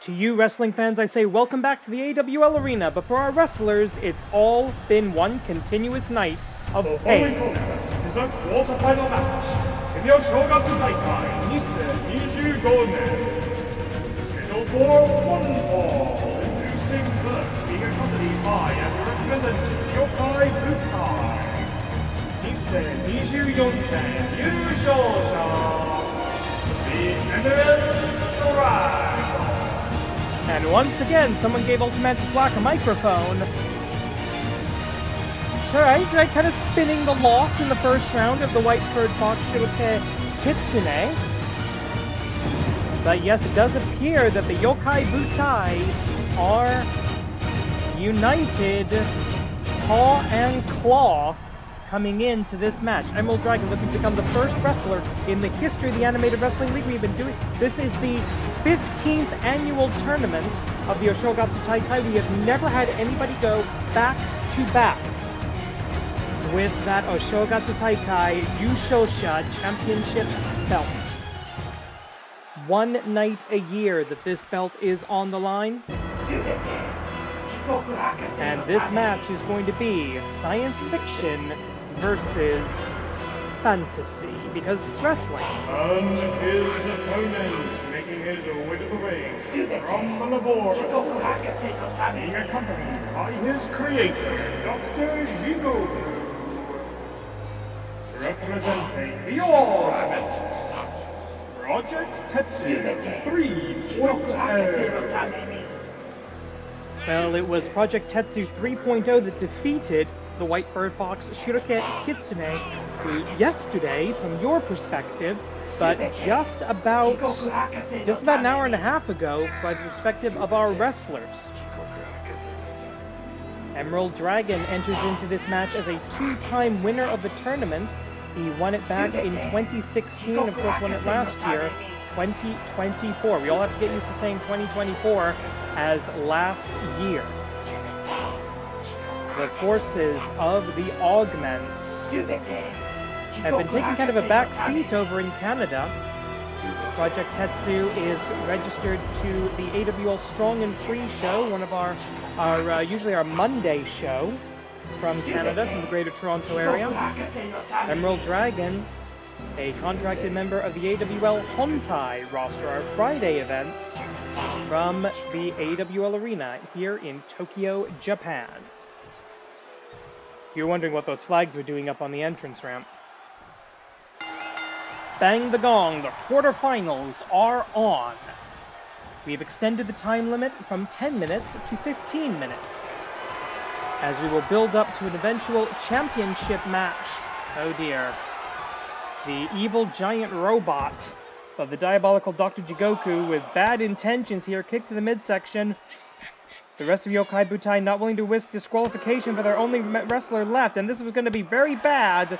To you wrestling fans, I say welcome back to the AWL arena, but for our wrestlers, it's all been one continuous night of pain. The following contest is a quarter-final match in the Oshogatsu Taikai 2025 年. Scheduled for one fall, introducing first, being accompanied by and representing Yokai Butai. 2024年優勝者 The Emerald Dragon. And once again, someone gave Ultimatus Black a microphone. Alright, kind of spinning the loss in the first round of the White Bird Fox Shiroke Kitsune. But yes, it does appear that the Yokai Butai are united, paw and claw, coming into this match. Emerald Dragon looking to become the first wrestler in the history of the Animated Wrestling League. We've been doing this is the 15th annual tournament of the Oshogatsu Taikai. We have never had anybody go back to back with that Oshogatsu Taikai Yushosha Championship belt. One night a year that this belt is on the line. And this match is going to be science fiction versus fantasy, because it's wrestling. And his opponent, making his way to the ring from the laboratory, being accompanied by his creator, Dr. Jigo. Representing the All Project Tetsu 3.0. Well, it was Project Tetsu 3.0 that defeated the White Bird Fox Shiroke Kitsune yesterday, from your perspective, but just about an hour and a half ago, by the perspective of our wrestlers. Emerald Dragon enters into this match as a two-time winner of the tournament. He won it back in 2016, of course won it last year, 2024. We all have to get used to saying 2024 as last year. The forces of the Augments have been taking kind of a back seat over in Canada. Project Tetsu is registered to the AWL Strong and Free show, one of our usually our Monday show from Canada, from the Greater Toronto area. Emerald Dragon, a contracted member of the AWL Hontai roster, our Friday events from the AWL Arena here in Tokyo, Japan. You're wondering what those flags were doing up on the entrance ramp. Bang the gong, the quarterfinals are on. We've extended the time limit from 10 minutes to 15 minutes, as we will build up to an eventual championship match. Oh dear. The evil giant robot of the diabolical Dr. Jigoku with bad intentions here, kicked to the midsection. The rest of Yokai Butai not willing to risk disqualification for their only wrestler left, and this was going to be very bad,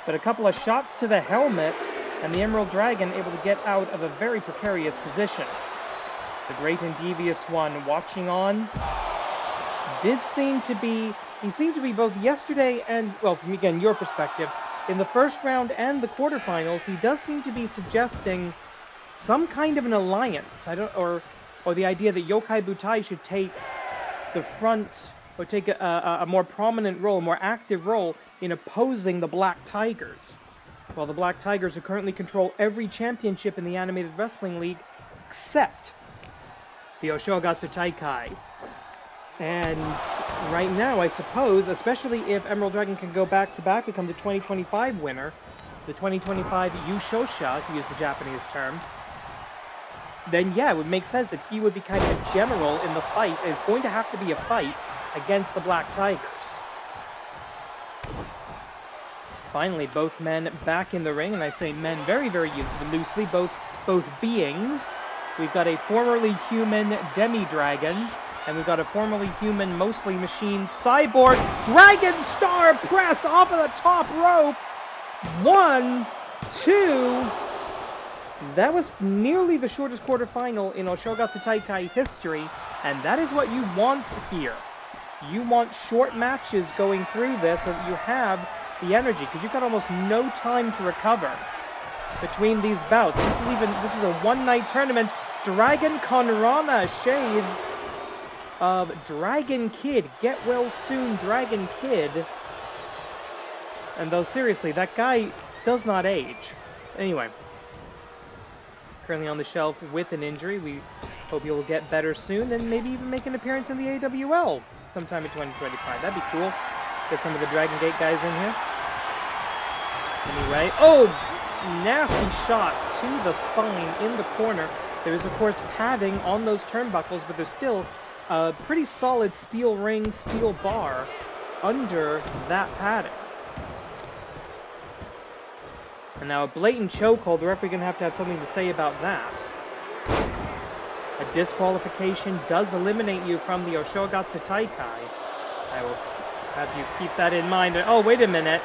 but a couple of shots to the helmet, and the Emerald Dragon able to get out of a very precarious position. The great and devious one watching on he seemed to be both yesterday and, well, from again your perspective, in the first round and the quarterfinals, he does seem to be suggesting some kind of an alliance. Or the idea that Yokai Butai should take the front, or take a more prominent role, a more active role in opposing the Black Tigers. While the Black Tigers who currently control every championship in the Animated Wrestling League, except the Oshogatsu Taikai. And right now, I suppose, especially if Emerald Dragon can go back-to-back, become the 2025 winner, the 2025 Yushosha, to use the Japanese term, then yeah, it would make sense that he would be kind of a general in the fight. It's going to have to be a fight against the Black Tigers. Finally, both men back in the ring, and I say men very, very loosely, both beings. We've got a formerly human demi-dragon, and we've got a formerly human, mostly machine cyborg Dragon Star press off of the top rope. 1, 2. That was nearly the shortest quarterfinal in Oshogatsu Taikai history, and that is what you want here. You want short matches going through this so that you have the energy, because you've got almost no time to recover between these bouts. This is a one-night tournament. Dragon Conrana shades of Dragon Kid. Get well soon, Dragon Kid. And though, seriously, that guy does not age. Anyway. Currently on the shelf with an injury. We hope he will get better soon and maybe even make an appearance in the AWL sometime in 2025. That'd be cool. Get some of the Dragon Gate guys in here. Anyway. Oh! Nasty shot to the spine in the corner. There is, of course, padding on those turnbuckles, but there's still a pretty solid steel ring, steel bar under that padding. And now a blatant chokehold. The referee going to have something to say about that. A disqualification does eliminate you from the Oshogatsu Taikai. I will have you keep that in mind. Oh, wait a minute.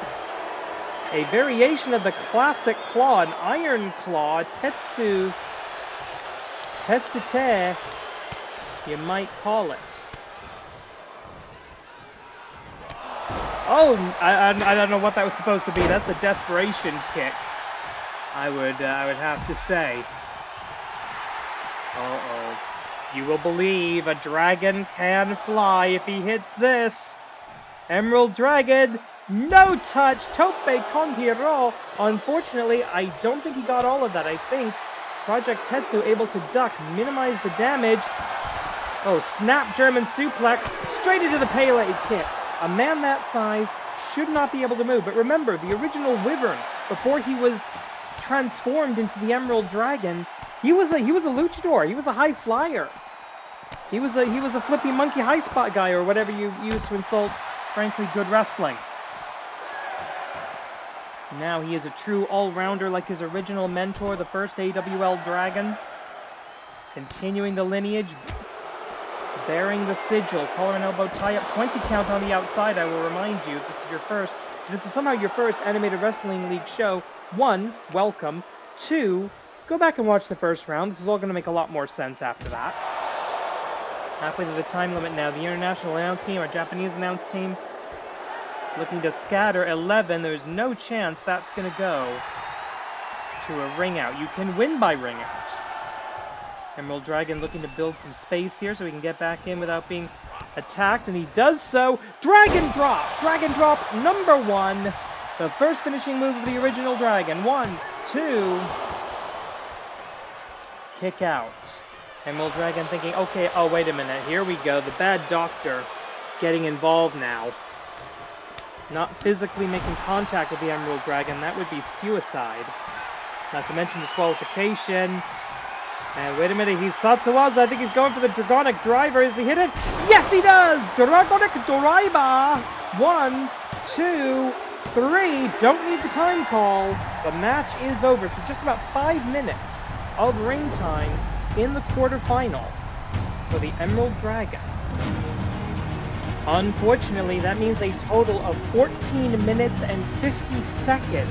A variation of the classic claw, an iron claw, Tetsute, you might call it. Oh, I don't know what that was supposed to be. That's a desperation kick, I would have to say. Uh-oh. You will believe a dragon can fly if he hits this. Emerald Dragon, no touch, tope con hiro. Unfortunately, I don't think he got all of that. I think Project Tetsu able to duck, minimize the damage. Oh, snap German suplex, straight into the Pele kick. A man that size should not be able to move. But remember, the original Wyvern, before he was transformed into the Emerald Dragon, he was a luchador. He was a high flyer. He was a flippy monkey high spot guy, or whatever you use to insult, frankly, good wrestling. Now he is a true all-rounder like his original mentor, the first AWL Dragon. Continuing the lineage, bearing the sigil, collar and elbow tie-up, 20 count on the outside. I will remind you, if this is somehow your first Animated Wrestling League show, 1, welcome. 2, go back and watch the first round. This is all going to make a lot more sense after that. Halfway to the time limit now. The international announce team, our Japanese announce team, looking to scatter 11. There's no chance that's going to go to a ring out. You can win by ring out. Emerald Dragon looking to build some space here so he can get back in without being attacked, and he does so. Dragon drop number 1. The first finishing move of the original Dragon. 1, 2. Kick out. Emerald Dragon thinking, okay, oh, wait a minute. Here we go. The bad doctor getting involved now. Not physically making contact with the Emerald Dragon. That would be suicide. Not to mention disqualification. And wait a minute, he's Satsuwaza. I think he's going for the Dragonic Driver. Is he hit it? Yes, he does! Dragonic Driver! 1, 2, 3. Don't need the time call. The match is over. So just about 5 minutes of ring time in the quarterfinal for the Emerald Dragon. Unfortunately, that means a total of 14 minutes and 50 seconds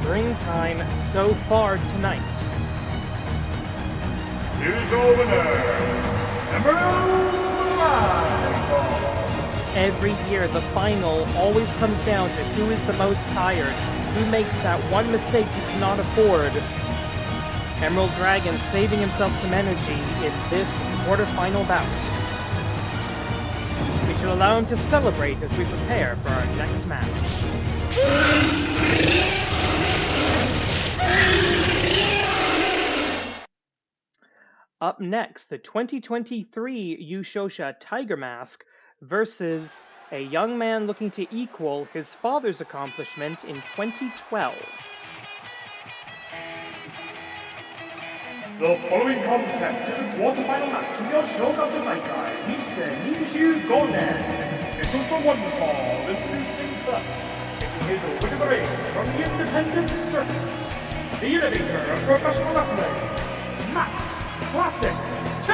ring time so far tonight. Here's our winner, Emerald Dragon. Every year, the final always comes down to who is the most tired, who makes that one mistake you cannot afford. Emerald Dragon saving himself some energy in this quarterfinal bout. We should allow him to celebrate as we prepare for our next match. Up next, the 2023 Yushosha Tiger Mask versus a young man looking to equal his father's accomplishment in 2012. The following contest is a quarterfinal match in the Oshogatsu Taikai 2025年. It was for one fall, introducing first, taking his winning the ring from the independent circuit, the innovator of professional wrestling, Max Classic 2!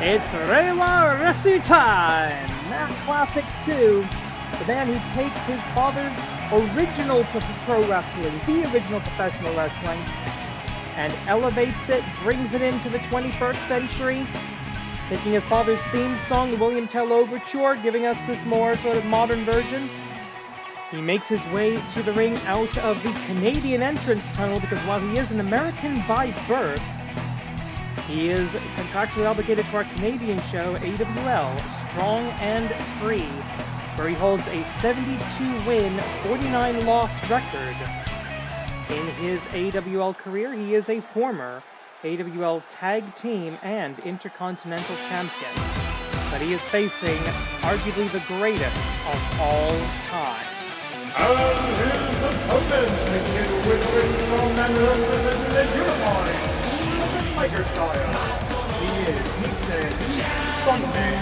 It's Reiwa Resu time! Max Classic 2, the man who takes his father's original pro wrestling, the original professional wrestling, and elevates it, brings it into the 21st century, taking his father's theme song, the William Tell Overture, giving us this more sort of modern version. He makes his way to the ring out of the Canadian entrance tunnel because while he is an American by birth, he is contractually obligated to our Canadian show, AWL, Strong and Free, where he holds a 72-win, 49-loss record. In his AWL career, he is a former AWL Tag Team and Intercontinental Champion, but he is facing arguably the greatest of all time. And his opponent, making with a win from and representing the unified Tiger style. He is Mr. Sunday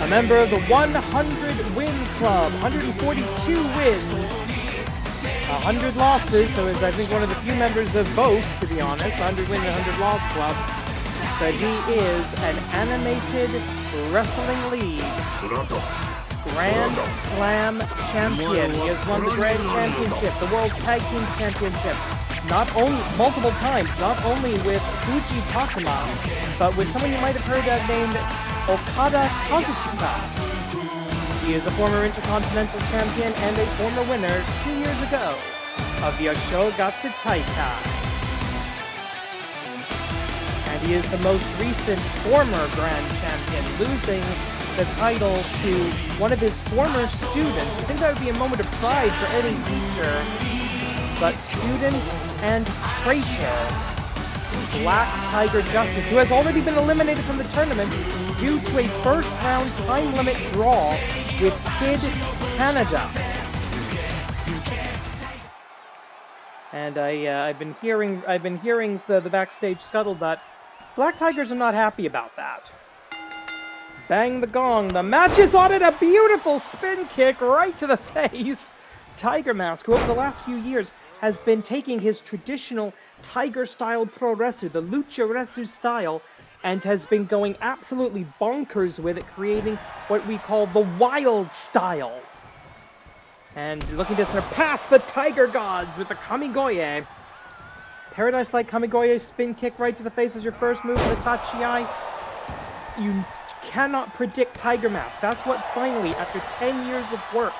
A member of the 100-win club, 142 wins, 100 losses, so is I think one of the few members of both, to be honest, 100-win and 100-loss club. But he is an animated wrestling league Grand Slam champion. He has won the Grand Championship, the World Tag Team Championship, not only multiple times, not only with Fuji Takuma, but with someone you might have heard named Okada Kazuchika. He is a former Intercontinental Champion and a former winner 2 years ago of the Oshogatsu Taikai. And he is the most recent former Grand Champion, losing the title to one of his former students. I think that would be a moment of pride for any teacher. But student and traitor, Black Tiger Justice, who has already been eliminated from the tournament due to a first-round time limit draw with Kid Canada. And I've been hearing the backstage scuttlebutt. Black Tigers are not happy about that. Bang the gong. The match is on it. A beautiful spin kick right to the face. Tiger Mask, who over the last few years has been taking his traditional Tiger-style pro wrestling, the Lucha Wrestling style, and has been going absolutely bonkers with it, creating what we call the Wild style. And looking to surpass the Tiger Gods with the Kamigoye. Paradise-like Kamigoye spin kick right to the face as your first move in the Tachiai. You cannot predict Tiger Mask. That's what finally, after 10 years of work,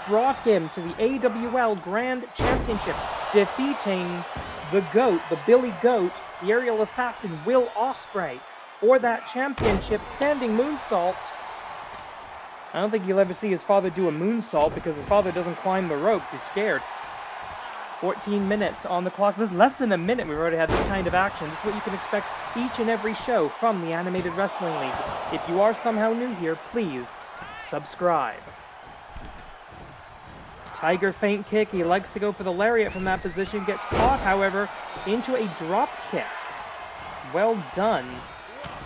brought him to the AWL Grand Championship, defeating the GOAT, the Billy Goat, the aerial assassin Will Ospreay, for that championship standing moonsault. I don't think you'll ever see his father do a moonsault because his father doesn't climb the ropes. He's scared. 14 minutes on the clock. This is less than a minute we've already had this kind of action. This is what you can expect each and every show from the Animated Wrestling League. If you are somehow new here, please subscribe. Tiger feint kick. He likes to go for the lariat from that position. Gets caught, however, into a drop kick. Well done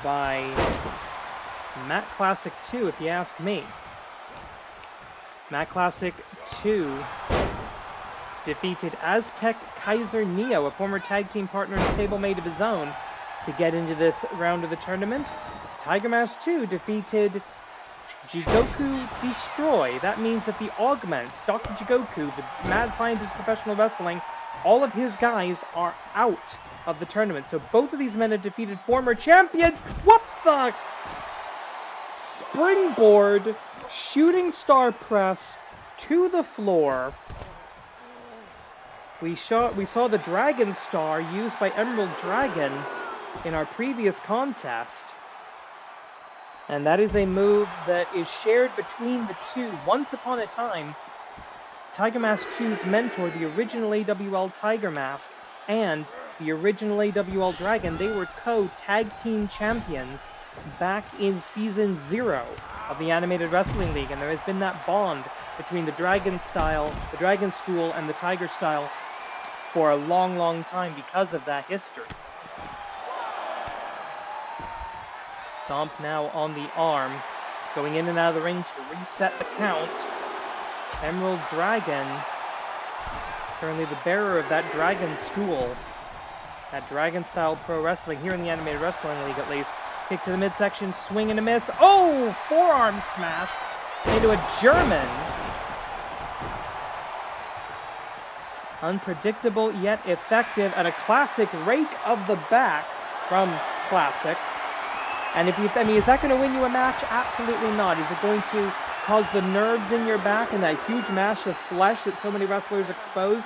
by Matt Classic 2, if you ask me. Matt Classic 2 defeated Aztec Kaiser Neo, a former tag team partner and stablemate of his own, to get into this round of the tournament. Tiger Mask 2 defeated Jigoku Destroy. That means that the Augment, Dr. Jigoku, the mad scientist of professional wrestling, all of his guys are out of the tournament. So both of these men have defeated former champions. What the? Springboard, shooting star press to the floor. We saw the Dragon Star used by Emerald Dragon in our previous contest. And that is a move that is shared between the two. Once upon a time, Tiger Mask 2's mentor, the original AWL Tiger Mask, and the original AWL Dragon, they were co-tag team champions back in Season 0 of the Animated Wrestling League. And there has been that bond between the Dragon style, the Dragon School, and the Tiger style for a long, long time because of that history. Stomp now on the arm, going in and out of the ring to reset the count. Emerald Dragon, currently the bearer of that Dragon School, that Dragon-style pro wrestling here in the Animated Wrestling League at least. Kick to the midsection, swing and a miss. Oh! Forearm smash into a German. Unpredictable yet effective, and a classic rake of the back from Classic. And if you, I mean, is that going to win you a match? Absolutely not. Is it going to cause the nerves in your back and that huge mass of flesh that so many wrestlers expose?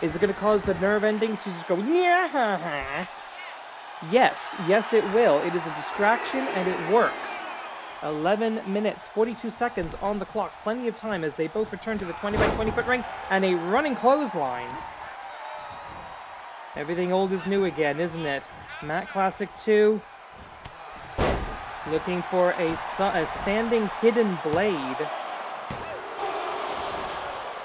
Is it going to cause the nerve endings to just go, yeah? Yes, it will. It is a distraction and it works. 11 minutes, 42 seconds on the clock. Plenty of time as they both return to the 20 by 20 foot ring and a running clothesline. Everything old is new again, isn't it? Matt Classic 2 looking for a standing hidden blade.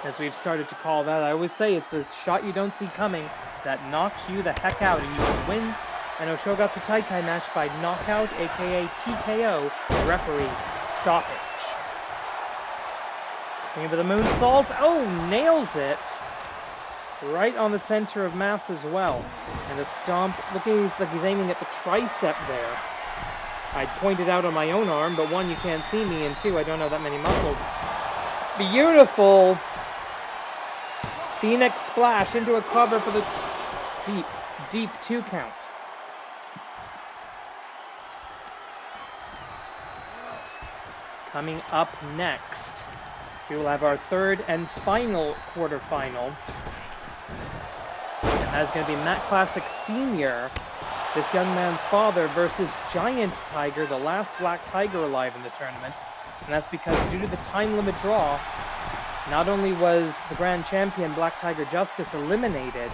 As we've started to call that, I always say it's the shot you don't see coming that knocks you the heck out and you can win an Oshogatsu Taikai match by knockout, aka TKO, referee stoppage. Looking for the moonsault. Oh, nails it. Right on the center of mass as well. And a stomp, looking like he's aiming at the tricep there. I pointed out on my own arm, but one, you can't see me, and two, I don't have that many muscles. Beautiful Phoenix splash into a cover for the deep 2 count. Coming up next, we will have our third and final quarterfinal. And that's going to be Matt Classic Senior, this young man's father, versus Giant Tiger, the last Black Tiger alive in the tournament. And that's because due to the time limit draw, not only was the grand champion Black Tiger Justice eliminated,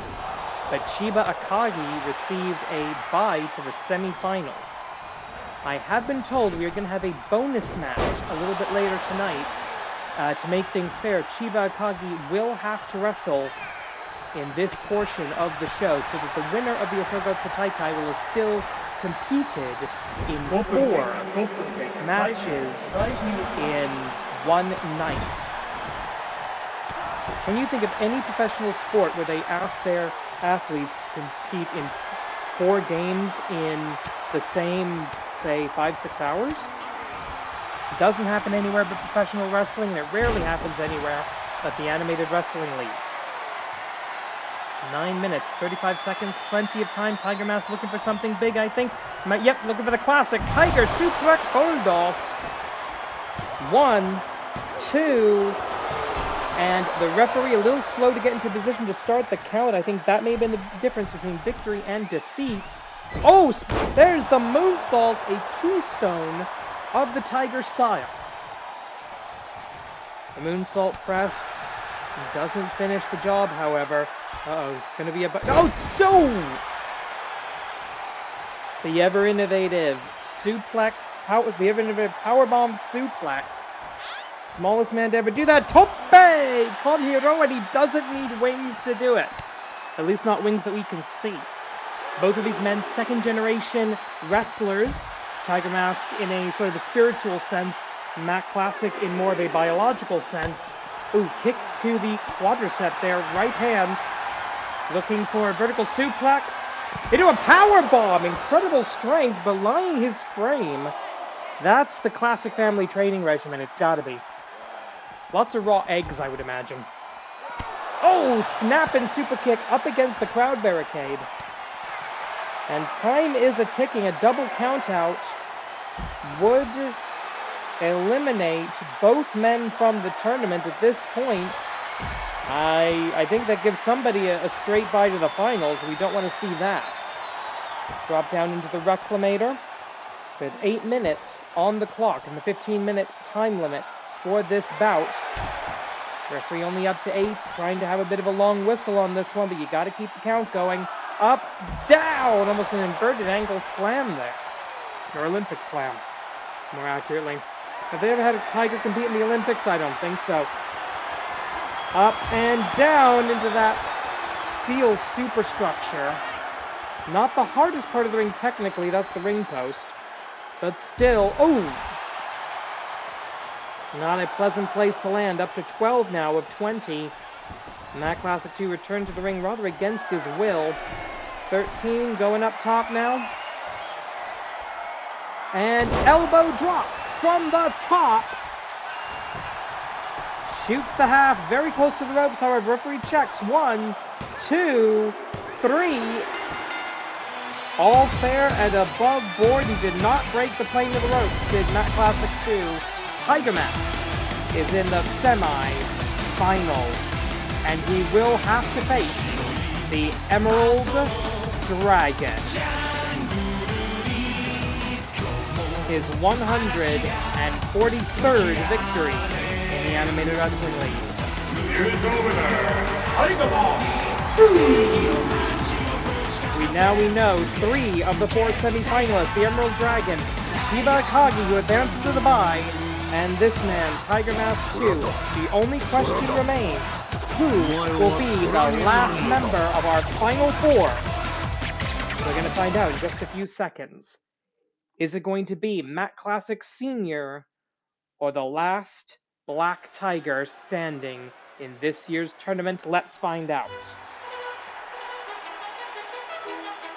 but Chiba Akagi received a bye to the semifinals. I have been told we are going to have a bonus match a little bit later tonight to make things fair. Chiba Akagi will have to wrestle in this portion of the show so that the winner of the Oshogatsu Taikai will have still competed in 4 matches in one night. Can you think of any professional sport where they ask their athletes to compete in 4 games in the same, say, 5-6 hours? It doesn't happen anywhere but professional wrestling, and it rarely happens anywhere but the Animated Wrestling League. 9 minutes, 35 seconds, plenty of time. Tiger Mask looking for something big, I think. Yep, looking for the classic Tiger Suplex Bulldog. 1, 2, and the referee a little slow to get into position to start the count. I think that may have been the difference between victory and defeat. Oh, there's the moonsault, a keystone of the Tiger style. The moonsault press doesn't finish the job, however. Uh-oh, it's going to be a... Oh, no! The ever-innovative suplex, the ever-innovative powerbomb suplex. Smallest man to ever do that. Tope con Hiro, and he doesn't need wings to do it. At least not wings that we can see. Both of these men, second-generation wrestlers. Tiger Mask in a sort of a spiritual sense. Matt Classic in more of a biological sense. Ooh, kick to the quadricep there. Right hand. Looking for a vertical suplex. Into a power bomb. Incredible strength belying his frame. That's the Classic family training regimen. It's got to be. Lots of raw eggs, I would imagine. Oh, snap and super kick up against the crowd barricade. And time is a-ticking. A double countout would eliminate both men from the tournament at this point. I think that gives somebody a straight bye to the finals. We don't want to see that. Drop down into the Reclamator with 8 minutes on the clock and the 15-minute time limit for this bout. Referee only up to 8, trying to have a bit of a long whistle on this one, but you got to keep the count going. Up, down, almost an inverted angle slam there. Or Olympic slam, more accurately. Have they ever had a Tiger compete in the Olympics? I don't think so. Up and down into that steel superstructure. Not the hardest part of the ring technically, that's the ring post. But still, oh! Not a pleasant place to land. Up to 12 now of 20. Matt Classic 2 returned to the ring rather against his will. 13 going up top now. And elbow drop from the top. Shoots the half, very close to the ropes, however, referee checks. 1, 2, 3. All fair and above board. He did not break the plane of the ropes, did Matt Classic 2. Tiger Mask is in the semi-final, and he will have to face the Emerald Dragon. His 143rd victory in the Animated Wrestling League. Here's the winner, Tiger Mask. We know 3 of the 4 semi-finalists, the Emerald Dragon, Shiba Akagi, who advances to the bye, and this man, Tiger Mask 2. The only question remains, who will be the last member of our final 4? We're going to find out in just a few seconds. Is it going to be Matt Classic Sr. or the last Black Tiger standing in this year's tournament? Let's find out.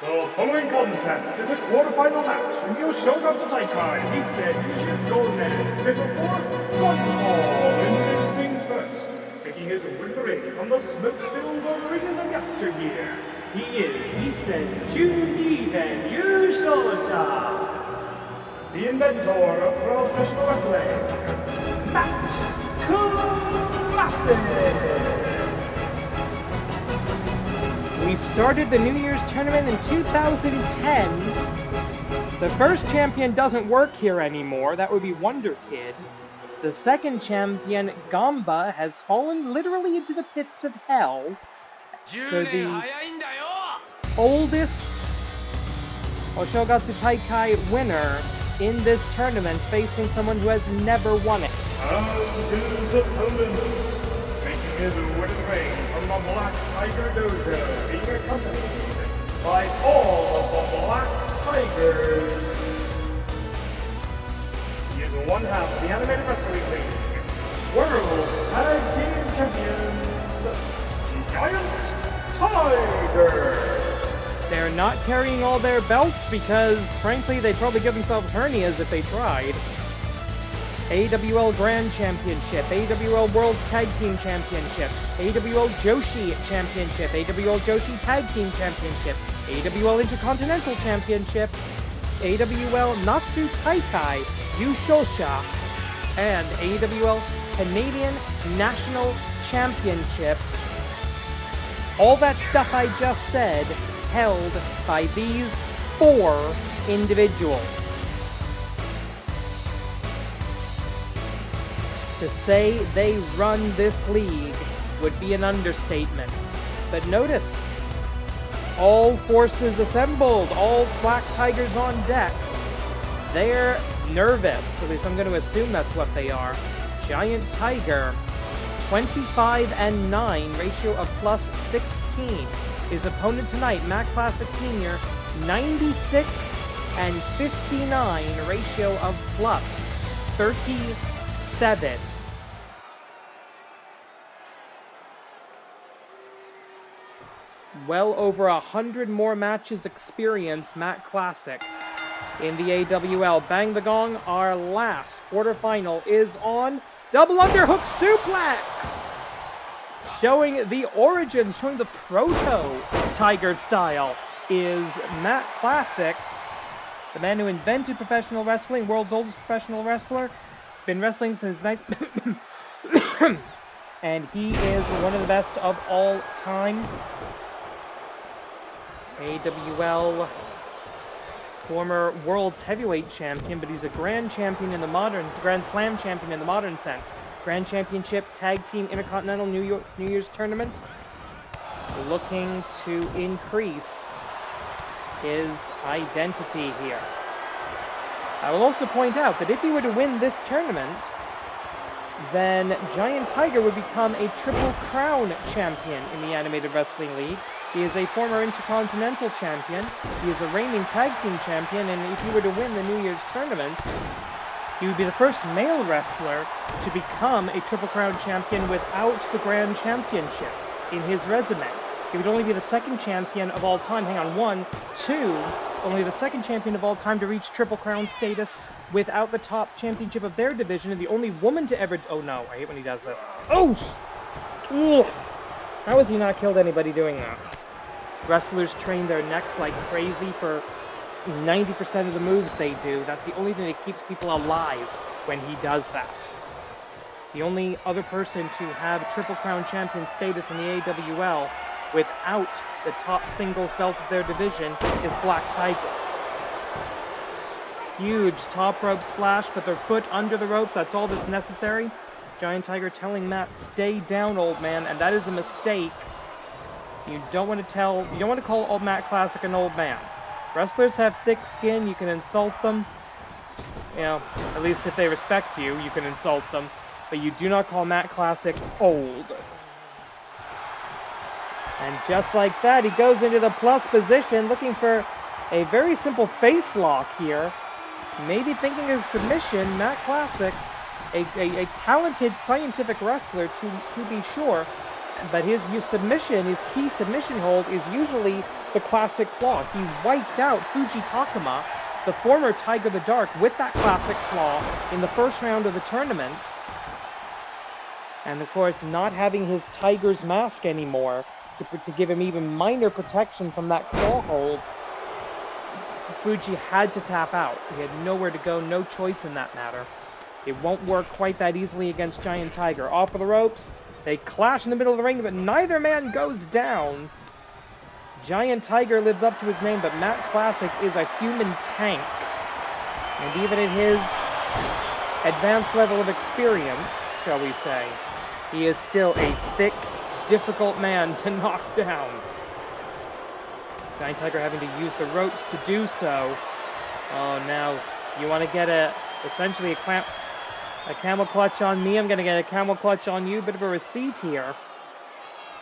The following contest is a quarterfinal match in the Oshogatsu Taikai. He said you should go there. Schedule for one fall. Introducing first, making his way to the ring from the smoke-filled arena of yesteryear. He said, Chunin Yusho-sha, the inventor of professional wrestling, Matt Classic. We started the New Year's tournament in 2010. The first champion doesn't work here anymore. That would be Wonder Kid. The second champion, Gamba, has fallen literally into the pits of hell. So the oldest Oshogatsu Taikai winner in this tournament facing someone who has never won it. And his opponent, making his way to the ring from the Black Tiger Dojo, being accompanied by all of the Black Tigers. He is one half of the Animated Wrestling League, World Tag Team Champions, Giant Tiger. They're not carrying all their belts because, frankly, they'd probably give themselves hernias if they tried. AWL Grand Championship, AWL World Tag Team Championship, AWL Joshi Championship, AWL Joshi Tag Team Championship, AWL Intercontinental Championship, AWL Natsu Taikai Yushosha, and AWL Canadian National Championship. All that stuff I just said held by these 4 individuals. To say they run this league would be an understatement. But notice, all forces assembled, all Black Tigers on deck. They're nervous, at least I'm going to assume that's what they are. Giant Tiger, 25-9, ratio of plus 16. His opponent tonight, Matt Classic Sr., 96-59, ratio of plus 37. Well over 100 more matches experience, Matt Classic in the AWL. Bang the gong, our last quarterfinal is on. Double underhook suplex! Showing the origins, showing the proto-Tiger style is Matt Classic, the man who invented professional wrestling, world's oldest professional wrestler, been wrestling since and he is one of the best of all time. AWL former world's heavyweight champion, but he's a grand champion in the modern, Grand Slam champion in the modern sense. Grand Championship Tag Team Intercontinental New Year's Tournament, looking to increase his identity here. I will also point out that if he were to win this tournament, then Giant Tiger would become a Triple Crown champion in the Animated Wrestling League. He is a former Intercontinental champion, he is a reigning Tag Team champion, and if he were to win the New Year's tournament, he would be the first male wrestler to become a Triple Crown champion without the Grand Championship in his resume. He would only be the second champion of all time. Hang on, 1, 2, only the second champion of all time to reach Triple Crown status without the top championship of their division, and the only woman to ever... Oh no, I hate when he does this. Oh! Ugh. How has he not killed anybody doing that? Wrestlers train their necks like crazy for 90% of the moves they do. That's the only thing that keeps people alive when he does that. The only other person to have Triple Crown Champion status in the AWL without the top singles belt of their division is Black Tigress. Huge top rope splash, put their foot under the ropes, that's all that's necessary. Giant Tiger telling Matt, stay down, old man, and that is a mistake. You don't want to call old Matt Classic an old man. Wrestlers have thick skin, you can insult them. You know, at least if they respect you, you can insult them. But you do not call Matt Classic old. And just like that, he goes into the plus position, looking for a very simple face lock here. Maybe thinking of submission. Matt Classic, a talented scientific wrestler to be sure, but his key submission hold is usually the classic claw. He wiped out Fuji Takuma, the former Tiger the Dark, with that classic claw in the first round of the tournament. And of course, not having his Tiger's mask anymore to give him even minor protection from that claw hold, Fuji had to tap out. He had nowhere to go, no choice in that matter. It won't work quite that easily against Giant Tiger. Off of the ropes, they clash in the middle of the ring, but neither man goes down. Giant Tiger lives up to his name, but Matt Classic is a human tank. And even at his advanced level of experience, shall we say, he is still a thick, difficult man to knock down. Giant Tiger having to use the ropes to do so. Oh, now you want to get essentially a camel clutch on me. I'm going to get a camel clutch on you. Bit of a receipt here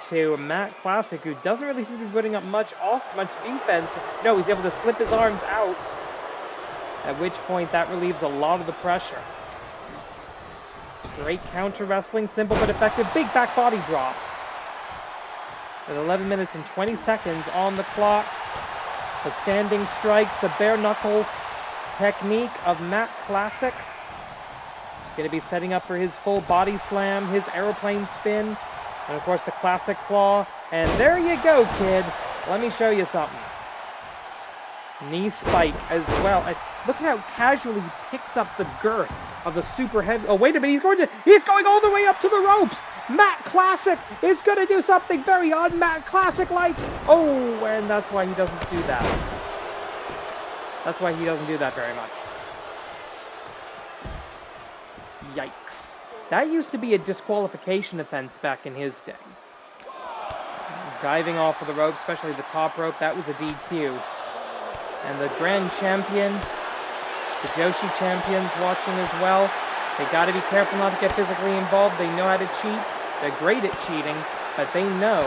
to Matt Classic, who doesn't really seem to be putting up much defense. No, he's able to slip his arms out, at which point that relieves a lot of the pressure. Great counter wrestling, simple but effective. Big back body drop. With 11 minutes and 20 seconds on the clock. The standing strikes, the bare knuckle technique of Matt Classic. Going to be setting up for his full body slam, his aeroplane spin, and of course the classic claw. And there you go, kid. Let me show you something. Knee spike as well. Look at how casually he picks up the girth of the super heavy. Oh, wait a minute. He's going all the way up to the ropes. Matt Classic is going to do something very odd, Matt Classic-like. Oh, and that's why he doesn't do that. That's why he doesn't do that very much. Yikes. That used to be a disqualification offense back in his day. Diving off of the rope, especially the top rope, that was a DQ. And the Grand Champion, the Joshi Champions watching as well. They got to be careful not to get physically involved. They know how to cheat. They're great at cheating, but they know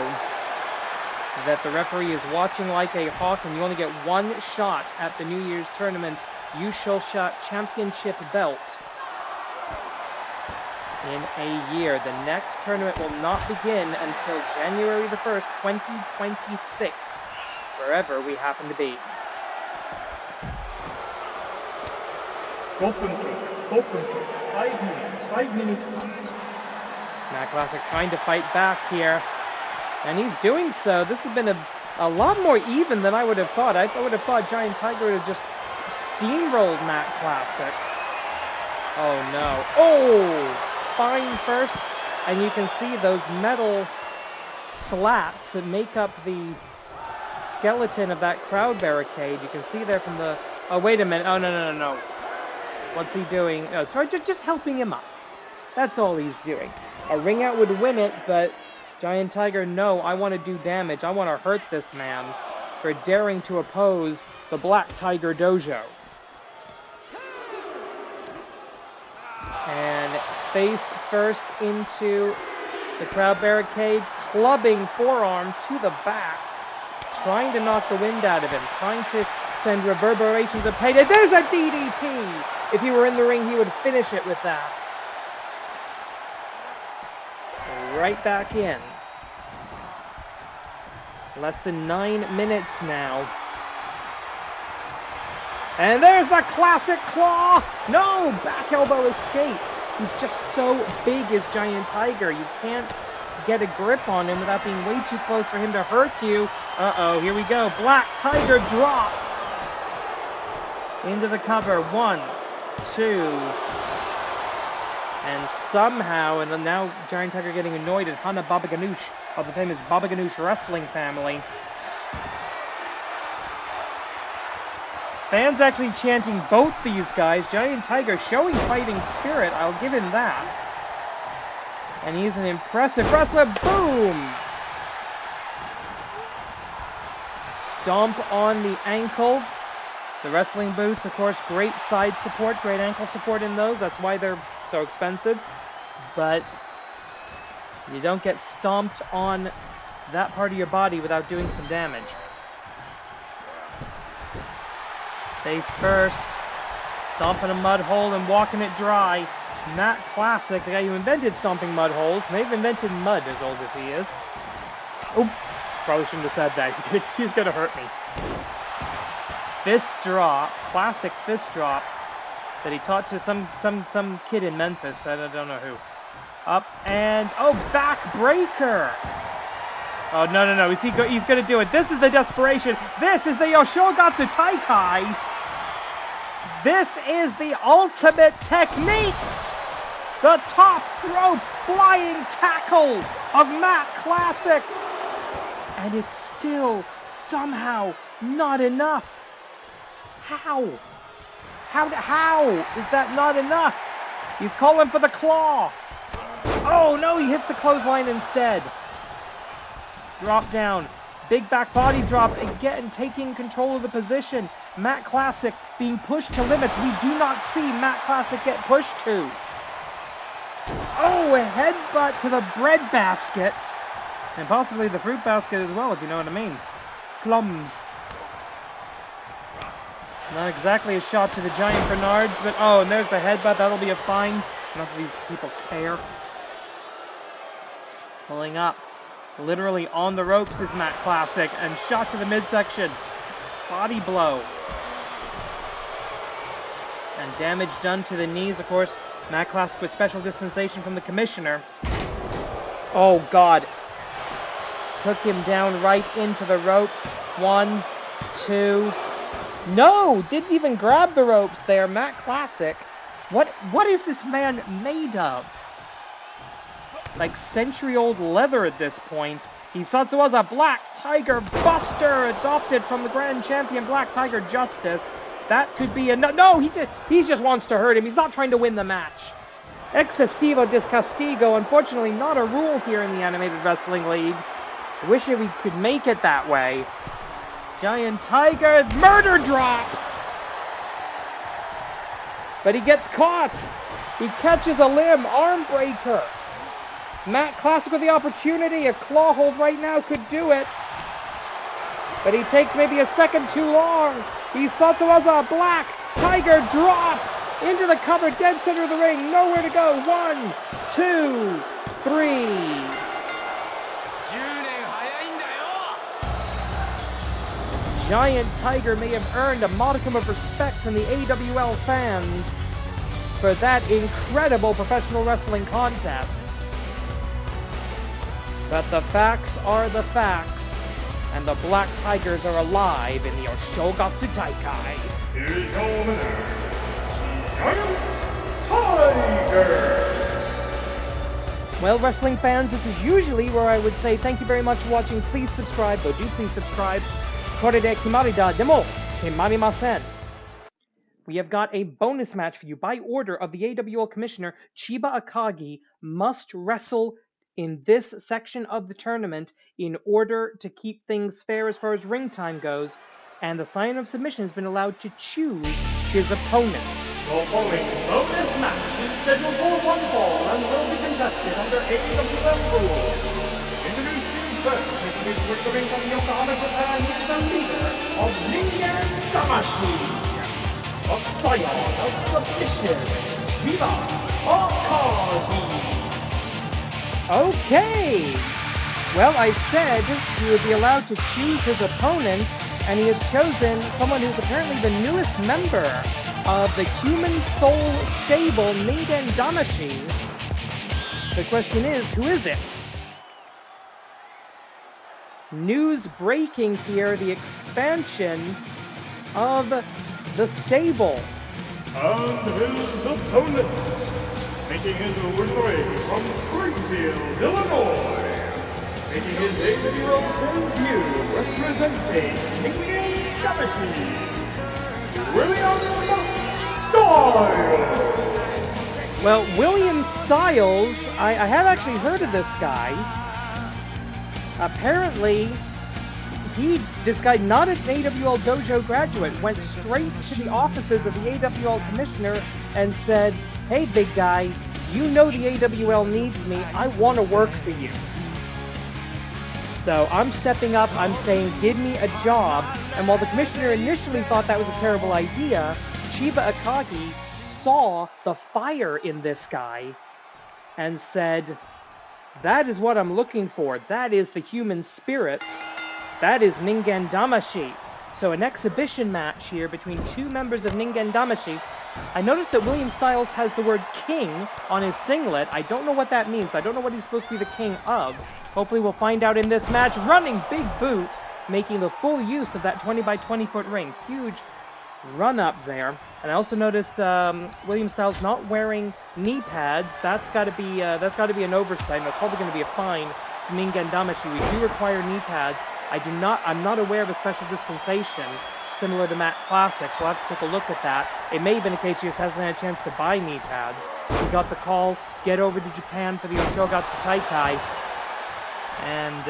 that the referee is watching like a hawk, and you only get one shot at the New Year's tournament Yusho Championship belt in a year. The next tournament will not begin until January the 1st, 2026, wherever we happen to be. Open kick. 5 minutes plus. Matt Classic trying to fight back here, and he's doing so. This has been a lot more even than I would have thought. I would have thought Giant Tiger would have just steamrolled Matt Classic. Oh no. Oh! Spine first, and you can see those metal slats that make up the skeleton of that crowd barricade. You can see there from the... Oh, wait a minute. Oh, no. What's he doing? Oh, sorry, just helping him up. That's all he's doing. A ring out would win it, but Giant Tiger, no, I want to do damage. I want to hurt this man for daring to oppose the Black Tiger Dojo. And face first into the crowd barricade, clubbing forearm to the back, trying to knock the wind out of him, trying to send reverberations of pain. And there's a DDT! If he were in the ring, he would finish it with that. Right back in. Less than 9 minutes now. And there's the classic claw! No! Back elbow escape. He's just so big as Giant Tiger. You can't get a grip on him without being way too close for him to hurt you. Uh-oh, here we go. Black Tiger drop. Into the cover. 1, 2. And somehow, and then now Giant Tiger getting annoyed at Hana Baba Ganoush of the famous Baba Ganoush wrestling family. Fans actually chanting both these guys. Giant Tiger showing fighting spirit, I'll give him that. And he's an impressive wrestler. Boom! Stomp on the ankle. The wrestling boots, of course, great side support, great ankle support in those. That's why they're so expensive. But you don't get stomped on that part of your body without doing some damage. Face first, stomping a mud hole and walking it dry. Matt Classic, the guy who invented stomping mud holes, may have invented mud as old as he is. Oop, probably shouldn't have said that. He's gonna hurt me. Fist drop, classic fist drop that he taught to some kid in Memphis. I don't know who. Up and back breaker. Oh no! He's gonna do it. This is the desperation. This is the Yoshogatsu Taikai. This is the ultimate technique. The top rope flying tackle of Matt Classic. And it's still somehow not enough. How is that not enough? He's calling for the claw. Oh no, he hits the clothesline instead. Drop down. Big back body drop, again taking control of the position. Matt Classic being pushed to limits. We do not see Matt Classic get pushed to. Oh, a headbutt to the bread basket. And possibly the fruit basket as well, if you know what I mean. Plums. Not exactly a shot to the Giant Bernards, but and there's the headbutt. That'll be a fine. Not that these people care. Pulling up. Literally on the ropes is Matt Classic, and shot to the midsection. Body blow. And damage done to the knees, of course. Matt Classic with special dispensation from the commissioner. Oh God. Took him down right into the ropes. 1, 2. No! Didn't even grab the ropes there, Matt Classic. What is this man made of? Like century-old leather at this point. He thought there was a Black Tiger Buster adopted from the Grand Champion Black Tiger Justice. That could be a no. He just wants to hurt him. He's not trying to win the match. Excesivo Discastigo, unfortunately not a rule here in the Animated Wrestling League. I wish we could make it that way. Giant Tiger murder drop. But he gets caught. He catches a limb. Arm breaker. Matt Classic with the opportunity. A claw hold right now could do it. But he takes maybe a second too long. He thought there was a Black Tiger drop. Into the cover, dead center of the ring. Nowhere to go. 1, 2, 3. Giant Tiger may have earned a modicum of respect from the AWL fans for that incredible professional wrestling contest. But the facts are the facts, and the Black Tigers are alive in the Oshogatsu Taikai. Here is your winner, Giant Tiger! Well, wrestling fans, this is usually where I would say thank you very much for watching. Please subscribe, though do please subscribe. Kore de kimarida demo kimarimasen. We have got a bonus match for you by order of the AWL Commissioner. Chiba Akagi must wrestle in this section of the tournament in order to keep things fair as far as ring time goes, and the sign of submission has been allowed to choose his opponent. The following bonus match is scheduled for one fall and will be contested under AWL rules. Introducing first, making his way to the ring from Yokohama, Japan, is the leader of Ningen Damashi. A scion of submission, Chiba Akagi. Okay! Well, I said he would be allowed to choose his opponent, and he has chosen someone who's apparently the newest member of the Human Soul stable, Ningen Damashi. The question is, who is it? News breaking here, the expansion of the stable. And his opponent, making his way from Springfield, Illinois, making his AWL debut, representing Ningen Damashi, William Styles. Well, William Styles, I have actually heard of this guy. Apparently, this guy, not an AWL Dojo graduate, went straight to the offices of the AWL commissioner and said, "Hey, big guy, you know the AWL needs me. I want to work for you. So I'm stepping up. I'm saying, give me a job." And while the commissioner initially thought that was a terrible idea, Chiba Akagi saw the fire in this guy and said, "That is what I'm looking for. That is the human spirit. That is Ningen Damashi." So an exhibition match here between two members of Ningen Damashi. I noticed that William Styles has the word king on his singlet. I don't know what that means. I don't know what he's supposed to be the king of. Hopefully we'll find out in this match. Running big boot, making the full use of that 20 by 20 foot ring. Huge run up there. And I also noticed William Styles not wearing knee pads. That's got to be an oversight. That's probably going to be a fine to Ningen Damashi. We do require knee pads. I'm not aware of a special dispensation similar to Matt Classic, so I'll have to take a look at that. It may have been a case he just hasn't had a chance to buy knee pads. He got the call, get over to Japan for the Oshogatsu Taikai. And,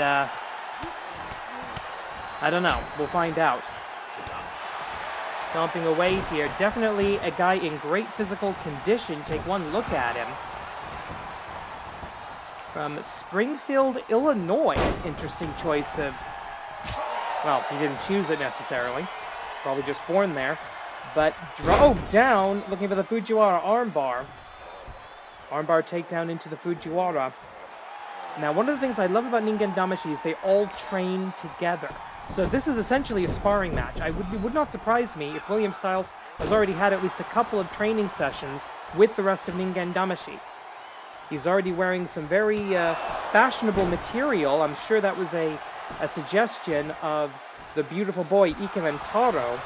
I don't know. We'll find out. Stomping away here. Definitely a guy in great physical condition. Take one look at him. From Springfield, Illinois. Interesting choice of... Well, he didn't choose it necessarily. Probably just born there. But drove down, looking for the Fujiwara armbar. Armbar takedown into the Fujiwara. Now, one of the things I love about Ningen Damashi is they all train together. So this is essentially a sparring match. It would not surprise me if William Styles has already had at least a couple of training sessions with the rest of Ningen Damashi. He's already wearing some very fashionable material. I'm sure that was a suggestion of the beautiful boy Ikemen Taro.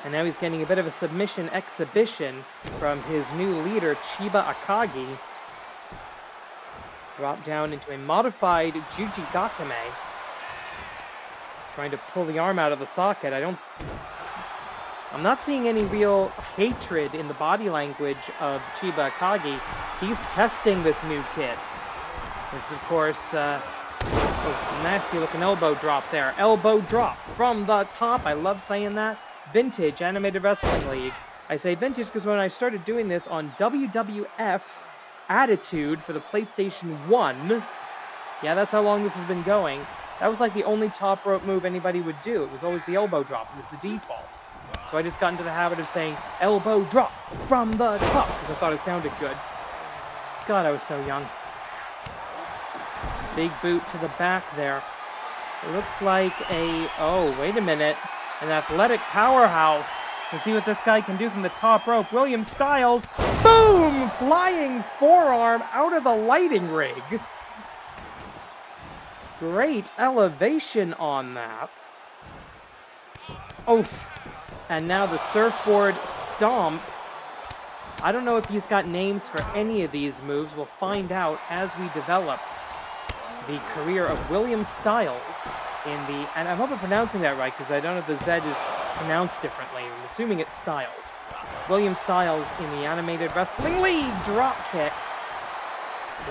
And now he's getting a bit of a submission exhibition from his new leader, Chiba Akagi. Drop down into a modified Juji Gatame. Trying to pull the arm out of the socket. I'm not seeing any real hatred in the body language of Chiba Akagi. He's testing this new kid. This, of course, nasty looking elbow drop there. Elbow drop from the top. I love saying that. Vintage Animated Wrestling League. I say vintage because when I started doing this on WWF Attitude for the PlayStation 1, yeah, that's how long this has been going. That was like the only top rope move anybody would do. It was always the elbow drop. It was the default. So I just got into the habit of saying elbow drop from the top because I thought it sounded good. God, I was so young. Big boot to the back there. It looks like oh, wait a minute. An athletic powerhouse. Let's see what this guy can do from the top rope. William Styles, boom! Flying forearm out of the lighting rig. Great elevation on that. Oh, and now the surfboard stomp. I don't know if he's got names for any of these moves. We'll find out as we develop the career of William Styles in the... And I hope I'm pronouncing that right, because I don't know if the Z is pronounced differently. I'm assuming it's Styles. William Styles in the Animated Wrestling League drop kick.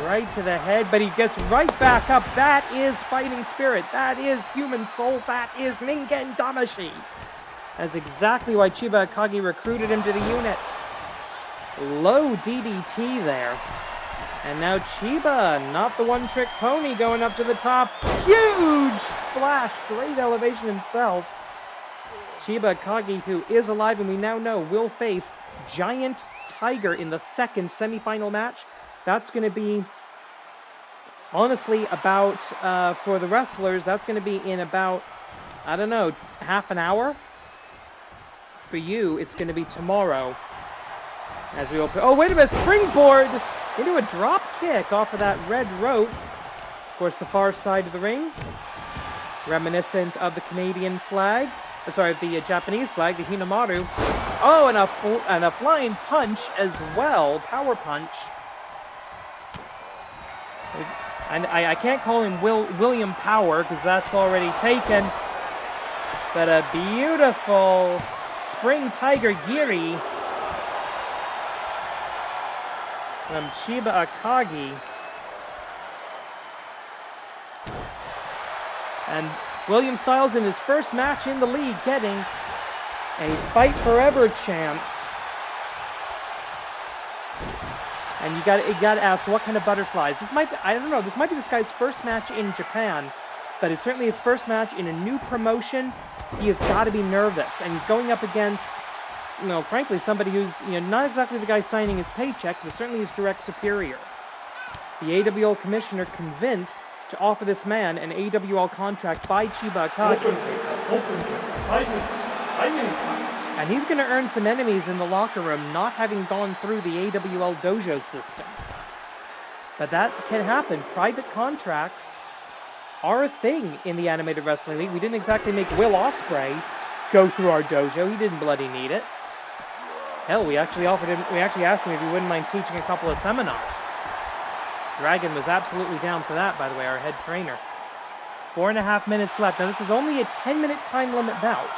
Right to the head, but he gets right back up. That is fighting spirit. That is human soul. That is Ningen Damashi. That's exactly why Chiba Akagi recruited him to the unit. Low DDT there. And now Chiba, not the one-trick pony, going up to the top. Huge splash. Great elevation himself. Chiba Akagi, who is alive and we now know will face Giant Tiger in the second semifinal match. That's going to be, honestly, about, for the wrestlers, that's going to be in about, I don't know, half an hour. For you, it's going to be tomorrow. As we open, oh, wait a minute, springboard into a drop kick off of that red rope. course, the far side of the ring, reminiscent of the Canadian flag, the Japanese flag, the Hinamaru. Oh, and a flying punch as well, power punch. And I can't call him William Power because that's already taken. But a beautiful spring tiger giri from Chiba Akagi. And William Styles in his first match in the league getting a Fight Forever chance. And you gotta ask, what kind of butterflies? This might be, I don't know, this might be this guy's first match in Japan, but it's certainly his first match in a new promotion. He has got to be nervous, and he's going up against, frankly, somebody who's, not exactly the guy signing his paychecks, but certainly his direct superior. The AWL commissioner convinced to offer this man an AWL contract by Chiba Akagi. And he's going to earn some enemies in the locker room, not having gone through the AWL dojo system. But that can happen. Private contracts are a thing in the Animated Wrestling League. We didn't exactly make Will Ospreay go through our dojo. He didn't bloody need it. Hell, we actually asked him if he wouldn't mind teaching a couple of seminars. Dragon was absolutely down for that, by the way, our head trainer. 4.5 minutes left. Now, this is only a 10-minute time limit bout.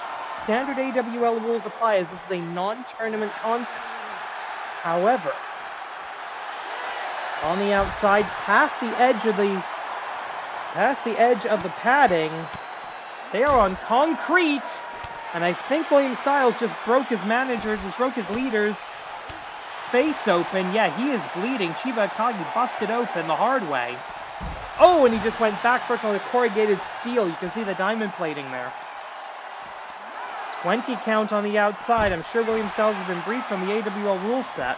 Standard AWL rules apply as this is a non-tournament contest. However, on the outside, past the edge of the padding, they are on concrete, and I think William Styles just broke his leader's face open. Yeah, he is bleeding. Chiba Akagi busted open the hard way. Oh, and he just went back first on the corrugated steel. You can see the diamond plating there. 20 count on the outside. I'm sure William Styles has been briefed from the AWL rule set.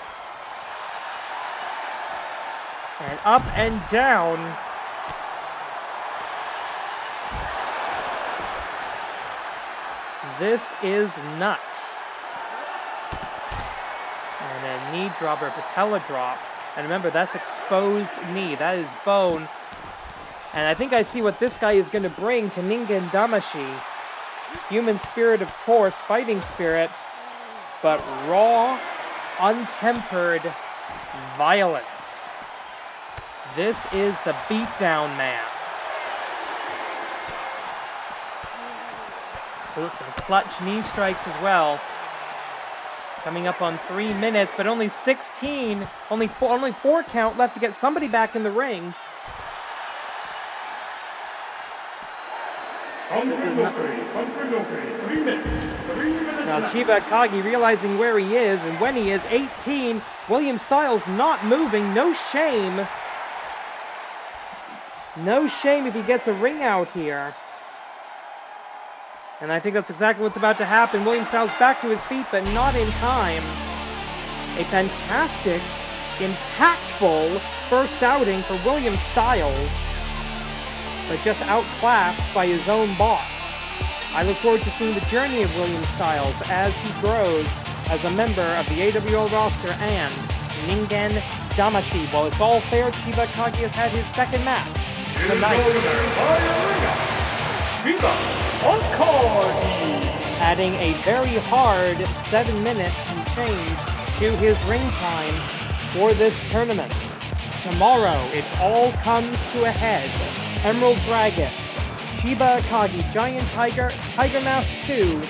And up and down. This is nuts. And a knee drop or a patella drop. And remember, that's exposed knee. That is bone. And I think I see what this guy is going to bring to Ningen Damashi. Human spirit, of course, fighting spirit, but raw, untempered violence. This is the beatdown man. So it's some clutch knee strikes as well. Coming up on 3 minutes, but only 16, only four count left to get somebody back in the ring. Now Chiba Akagi realizing where he is and when he is. 18. William Styles not moving. No shame. No shame if he gets a ring out here. And I think that's exactly what's about to happen. William Styles back to his feet, but not in time. A fantastic, impactful first outing for William Styles, but just outclassed by his own boss. I look forward to seeing the journey of William Styles as he grows as a member of the AWL roster and Ningen Damashi. While it's all fair, Chiba Akagi has had his second match tonight. Adding a very hard 7 minutes and change to his ring time for this tournament. Tomorrow, it all comes to a head. Emerald Dragon, Chiba Akagi, Giant Tiger, Tiger Mask 2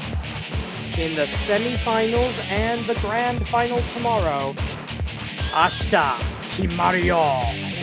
in the semifinals and the grand final tomorrow. Ashita Kimaru.